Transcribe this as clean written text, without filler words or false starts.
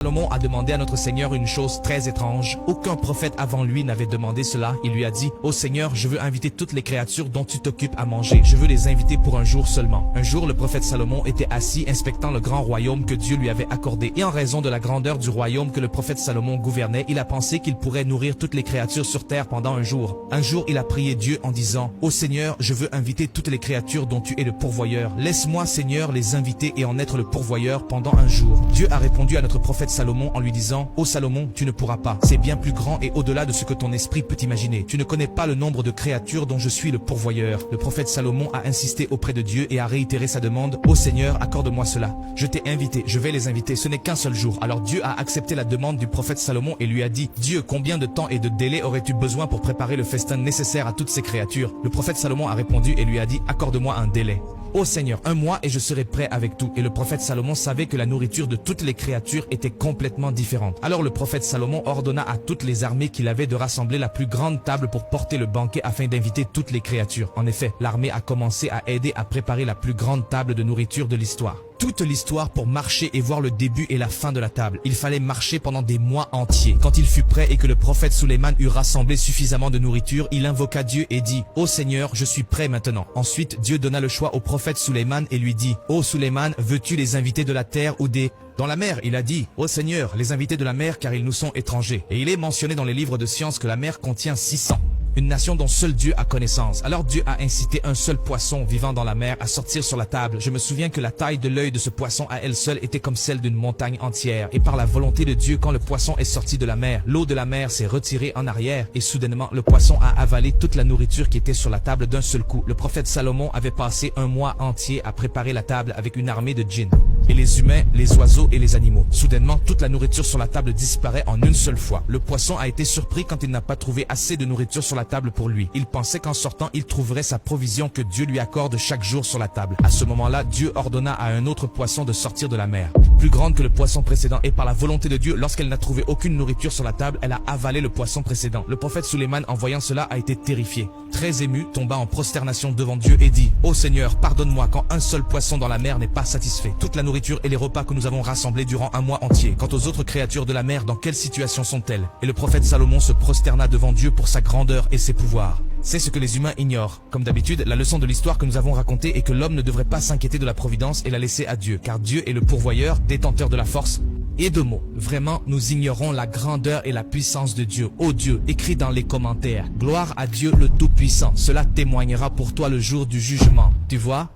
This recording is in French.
Salomon a demandé à notre Seigneur une chose très étrange. Aucun prophète avant lui n'avait demandé cela. Il lui a dit, « Ô Seigneur, je veux inviter toutes les créatures dont tu t'occupes à manger. Je veux les inviter pour un jour seulement. » Un jour, le prophète Salomon était assis inspectant le grand royaume que Dieu lui avait accordé. Et en raison de la grandeur du royaume que le prophète Salomon gouvernait, il a pensé qu'il pourrait nourrir toutes les créatures sur terre pendant un jour. Un jour, il a prié Dieu en disant, « Ô Seigneur, je veux inviter toutes les créatures dont tu es le pourvoyeur. Laisse-moi, Seigneur, les inviter et en être le pourvoyeur pendant un jour. » Dieu a répondu à notre prophète Salomon en lui disant, « Ô Salomon, tu ne pourras pas. C'est bien plus grand et au-delà de ce que ton esprit peut imaginer. Tu ne connais pas le nombre de créatures dont je suis le pourvoyeur. » Le prophète Salomon a insisté auprès de Dieu et a réitéré sa demande, « Ô Seigneur, accorde-moi cela. Je t'ai invité, je vais les inviter. Ce n'est qu'un seul jour. » Alors Dieu a accepté la demande du prophète Salomon et lui a dit, « Dieu, combien de temps et de délai aurais-tu besoin pour préparer le festin nécessaire à toutes ces créatures ?» Le prophète Salomon a répondu et lui a dit, « Accorde-moi un délai. » Ô Seigneur, 1 mois et je serai prêt avec tout. Et le prophète Salomon savait que la nourriture de toutes les créatures était complètement différente. Alors le prophète Salomon ordonna à toutes les armées qu'il avait de rassembler la plus grande table pour porter le banquet afin d'inviter toutes les créatures. En effet, l'armée a commencé à aider à préparer la plus grande table de nourriture de l'histoire. Toute l'histoire pour marcher et voir le début et la fin de la table. Il fallait marcher pendant des mois entiers. Quand il fut prêt et que le prophète Sulayman eut rassemblé suffisamment de nourriture, il invoqua Dieu et dit, « Ô Seigneur, je suis prêt maintenant. » Ensuite, Dieu donna le choix au prophète Sulayman et lui dit, « Ô Sulayman, veux-tu les invités de la terre ou des... » Dans la mer, il a dit, « Ô Seigneur, les invités de la mer car ils nous sont étrangers. » Et il est mentionné dans les livres de science que la mer contient 600. Une nation dont seul Dieu a connaissance. Alors Dieu a incité un seul poisson vivant dans la mer à sortir sur la table. Je me souviens que la taille de l'œil de ce poisson à elle seule était comme celle d'une montagne entière. Et par la volonté de Dieu, quand le poisson est sorti de la mer, l'eau de la mer s'est retirée en arrière et soudainement le poisson a avalé toute la nourriture qui était sur la table d'un seul coup. Le prophète Salomon avait passé 1 mois entier à préparer la table avec une armée de djinns. Et les humains, les oiseaux et les animaux. Soudainement, toute la nourriture sur la table disparaît en une seule fois. Le poisson a été surpris quand il n'a pas trouvé assez de nourriture sur la table pour lui. Il pensait qu'en sortant, il trouverait sa provision que Dieu lui accorde chaque jour sur la table. À ce moment-là, Dieu ordonna à un autre poisson de sortir de la mer, plus grande que le poisson précédent. Et par la volonté de Dieu, lorsqu'elle n'a trouvé aucune nourriture sur la table, elle a avalé le poisson précédent. Le prophète Sulayman, en voyant cela, a été terrifié. Très ému, tomba en prosternation devant Dieu et dit, « Ô Seigneur, pardonne-moi quand un seul poisson dans la mer n'est pas satisfait. Toute la nourriture et les repas que nous avons rassemblés durant 1 mois entier. Quant aux autres créatures de la mer, dans quelle situation sont-elles ?» Et le prophète Salomon se prosterna devant Dieu pour sa grandeur et ses pouvoirs. C'est ce que les humains ignorent. Comme d'habitude, la leçon de l'histoire que nous avons racontée est que l'homme ne devrait pas s'inquiéter de la providence et la laisser à Dieu, car Dieu est le pourvoyeur, détenteur de la force et de mots. Vraiment, nous ignorons la grandeur et la puissance de Dieu. Ô Dieu, écris dans les commentaires, gloire à Dieu le Tout-Puissant. Cela témoignera pour toi le jour du jugement. Tu vois?